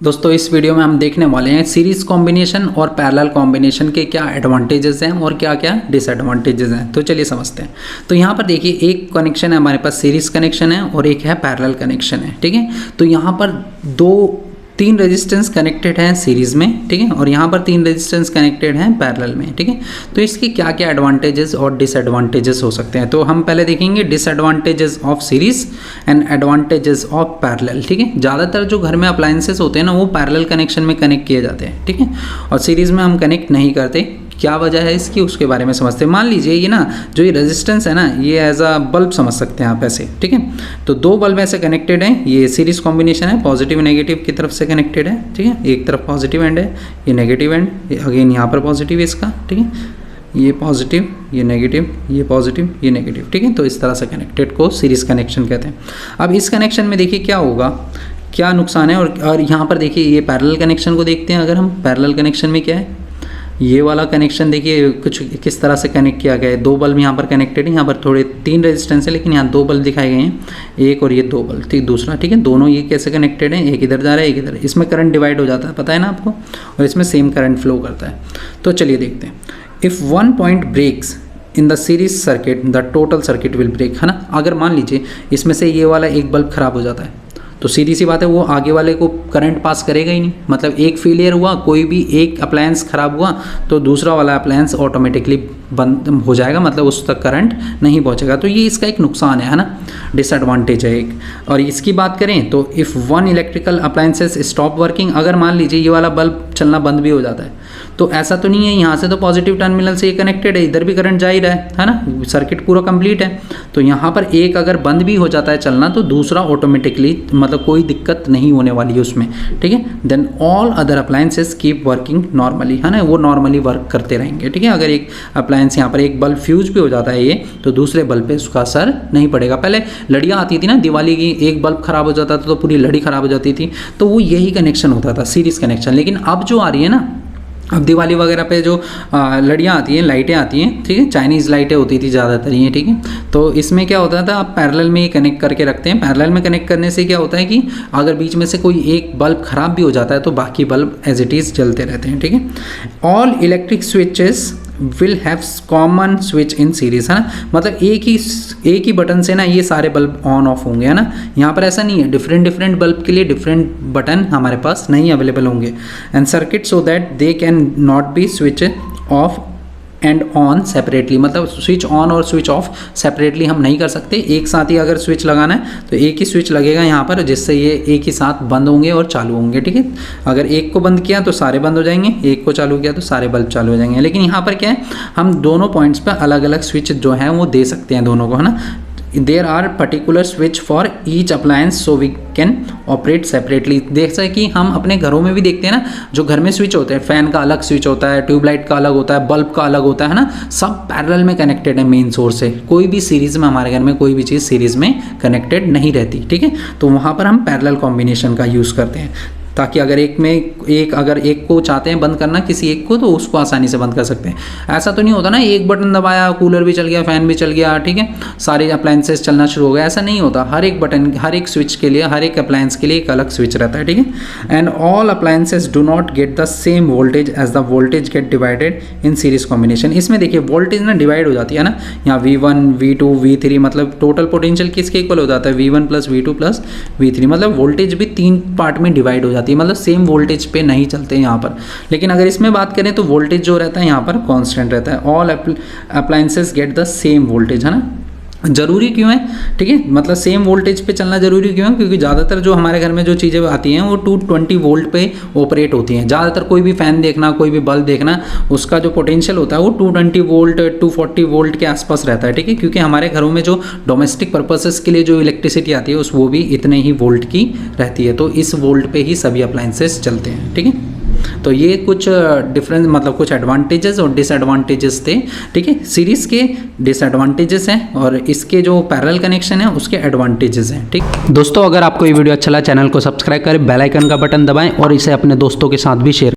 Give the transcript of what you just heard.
दोस्तों इस वीडियो में हम देखने वाले हैं सीरीज कॉम्बिनेशन और पैरेलल कॉम्बिनेशन के क्या एडवांटेजेस हैं और क्या क्या डिसएडवांटेजेस हैं। तो चलिए समझते हैं। तो यहाँ पर देखिए एक कनेक्शन है हमारे पास सीरीज कनेक्शन है और एक है पैरेलल कनेक्शन है, ठीक है। तो यहाँ पर तीन रेजिस्टेंस कनेक्टेड हैं सीरीज में, ठीक है, और यहाँ पर तीन रेजिस्टेंस कनेक्टेड हैं पैरेलल में, ठीक है। तो इसके क्या क्या एडवांटेजेस और डिसएडवांटेजेस हो सकते हैं। तो हम पहले देखेंगे disadvantages of series and advantages of parallel, ठीक है। ज़्यादातर जो घर में अप्लायंसेस होते हैं ना वो पैरेलल कनेक्शन में कनेक्ट किए जाते हैं, ठीक है, और सीरीज में हम कनेक्ट नहीं करते। क्या वजह है इसकी उसके बारे में समझते हैं। मान लीजिए ये ना जो ये रेजिस्टेंस है ना ये एज अ बल्ब समझ सकते हैं आप ऐसे, ठीक है। तो दो बल्ब ऐसे कनेक्टेड हैं, ये सीरीज कॉम्बिनेशन है, पॉजिटिव नेगेटिव की तरफ से कनेक्टेड है, ठीक है। एक तरफ पॉजिटिव एंड है, ये नेगेटिव एंड, अगेन यहाँ पर पॉजिटिव है इसका, ठीक है, ये पॉजिटिव ये नेगेटिव ये पॉजिटिव ये नेगेटिव, ठीक है। तो इस तरह से कनेक्टेड को सीरीज कनेक्शन कहते हैं। अब इस कनेक्शन में देखिए क्या होगा, क्या नुकसान है। और यहाँ पर देखिए ये पैरेलल कनेक्शन को देखते हैं। अगर हम पैरेलल कनेक्शन में क्या है, ये वाला कनेक्शन देखिए कुछ किस तरह से कनेक्ट किया गया है। दो बल्ब यहाँ पर कनेक्टेड है, यहाँ पर थोड़े तीन रेजिस्टेंस है लेकिन यहाँ दो बल्ब दिखाए गए हैं, एक और ये दो बल्ब, ठीक, दूसरा, ठीक है। दोनों ये कैसे कनेक्टेड हैं, एक इधर जा रहा है एक इधर, इसमें करंट डिवाइड हो जाता है, पता है ना आपको, और इसमें सेम करंट फ्लो करता है। तो चलिए देखते हैं। If one point breaks in the series circuit the total circuit will break, है ना। अगर मान लीजिए इसमें से ये वाला एक बल्ब खराब हो जाता है तो सीधी सी बात है वो आगे वाले को करंट पास करेगा ही नहीं। मतलब एक फेलियर हुआ, कोई भी एक अप्लायंस ख़राब हुआ तो दूसरा वाला अप्लायंस ऑटोमेटिकली बंद हो जाएगा, मतलब उस तक करंट नहीं पहुंचेगा। तो ये इसका एक नुकसान है ना, डिसएडवांटेज है एक। और इसकी बात करें तो if one electrical appliances stop working, अगर मान लीजिए ये वाला बल्ब चलना बंद भी हो जाता है तो ऐसा तो नहीं है, यहाँ से तो पॉजिटिव टर्मिनल से ये कनेक्टेड है, इधर भी करंट जा ही रहा है ना, सर्किट पूरा कंप्लीट है। तो यहाँ पर एक अगर बंद भी हो जाता है चलना तो दूसरा ऑटोमेटिकली, मतलब कोई दिक्कत नहीं होने वाली है उसमें, ठीक है। Then all other appliances keep working normally, है ना, वो नॉर्मली वर्क करते रहेंगे, ठीक है। अगर एक अप्लायंस यहाँ पर एक बल्ब फ्यूज भी हो जाता है ये तो दूसरे बल्ब पे उसका असर नहीं पड़ेगा। पहले लड़ियाँ आती थी ना दिवाली की, एक बल्ब खराब हो जाता था तो पूरी लड़ी खराब हो जाती थी, तो वो यही कनेक्शन होता था, सीरीज कनेक्शन। लेकिन अब जो आ रही है ना, अब दिवाली वगैरह पे जो लड़ियाँ आती हैं, लाइटें आती हैं, ठीक है, चाइनीज़ लाइटें होती थी ज़्यादातर ये, ठीक है। तो इसमें क्या होता था, आप पैरेलल में ये कनेक्ट करके रखते हैं। पैरेलल में कनेक्ट करने से क्या होता है कि अगर बीच में से कोई एक बल्ब ख़राब भी हो जाता है तो बाकी बल्ब एज इट इज़ जलते रहते हैं, ठीक है। All electric switches will have common switch in series, है ना, मतलब एक ही बटन से ना ये सारे बल्ब ऑन ऑफ होंगे, है ना। यहाँ पर ऐसा नहीं है, डिफरेंट बल्ब के लिए डिफरेंट बटन हमारे पास नहीं अवेलेबल होंगे। And circuit so that they can not be switch off and on separately, मतलब स्विच ऑन और स्विच ऑफ सेपरेटली हम नहीं कर सकते। एक साथ ही अगर स्विच लगाना है तो एक ही स्विच लगेगा यहाँ पर, जिससे ये एक ही साथ बंद होंगे और चालू होंगे, ठीक है। अगर एक को बंद किया तो सारे बंद हो जाएंगे, एक को चालू किया तो सारे बल्ब चालू हो जाएंगे। लेकिन यहाँ पर क्या है, हम दोनों पॉइंट्स पर अलग अलग स्विच जो है वो दे सकते हैं दोनों को, है ना। There are particular switch for each appliance so we can operate separately. जैसा कि हम अपने घरों में भी देखते हैं ना, जो घर में स्विच होते हैं, फैन का अलग स्विच होता है, ट्यूबलाइट का अलग होता है, बल्ब का अलग होता है ना, सब पैरेलल में कनेक्टेड है मेन सोर्स से। कोई भी सीरीज में, हमारे घर में कोई भी चीज़ सीरीज में कनेक्टेड नहीं रहती, ठीक है। तो वहाँ पर हम पैरेलल कॉम्बिनेशन का यूज़ करते हैं ताकि अगर अगर एक को चाहते हैं बंद करना किसी एक को तो उसको आसानी से बंद कर सकते हैं। ऐसा तो नहीं होता ना एक बटन दबाया कूलर भी चल गया, फैन भी चल गया, ठीक है, सारे अप्लायंसेस चलना शुरू हो गए, ऐसा नहीं होता। हर एक बटन, हर एक स्विच के लिए, हर एक अप्लायंस के लिए एक अलग स्विच रहता है, ठीक है। And all appliances do not get the same voltage as the voltage get divided in series combination. इसमें देखिए वोल्टेज ना डिवाइड हो जाती है ना, यहाँ V1 V2 V3, मतलब टोटल पोटेंशियल किसके इक्वल हो जाता है, V1 + V2 + V3, मतलब वोल्टेज भी तीन पार्ट में डिवाइड हो जाती है, मतलब सेम वोल्टेज पे नहीं चलते हैं यहाँ पर। लेकिन अगर इसमें बात करें तो वोल्टेज जो रहता है यहाँ पर कांस्टेंट रहता है। All appliances gate the same voltage, है ना। जरूरी क्यों है, ठीक है, मतलब सेम वोल्टेज पे चलना जरूरी क्यों है, क्योंकि ज़्यादातर जो हमारे घर में जो चीज़ें आती हैं वो 220 वोल्ट पे ऑपरेट होती हैं। ज़्यादातर कोई भी फ़ैन देखना, कोई भी बल्ब देखना, उसका जो पोटेंशियल होता है वो 220 वोल्ट 240 वोल्ट के आसपास रहता है, ठीक है। क्योंकि हमारे घरों में जो डोमेस्टिक पर्पसेस के लिए जो इलेक्ट्रिसिटी आती है वो भी इतने ही वोल्ट की रहती है। तो इस वोल्ट पे ही सभी अप्लायंसेस चलते हैं, ठीक है। तो ये कुछ डिफरेंस, मतलब कुछ एडवांटेजेस और डिसएडवांटेजेस थे, ठीक है। सीरीज के डिसएडवांटेजेस हैं और इसके जो पैरेलल कनेक्शन है उसके एडवांटेजेस हैं, ठीक। दोस्तों अगर आपको ये वीडियो अच्छा लगा चैनल को सब्सक्राइब करें, बेल आइकन का बटन दबाएं और इसे अपने दोस्तों के साथ भी शेयर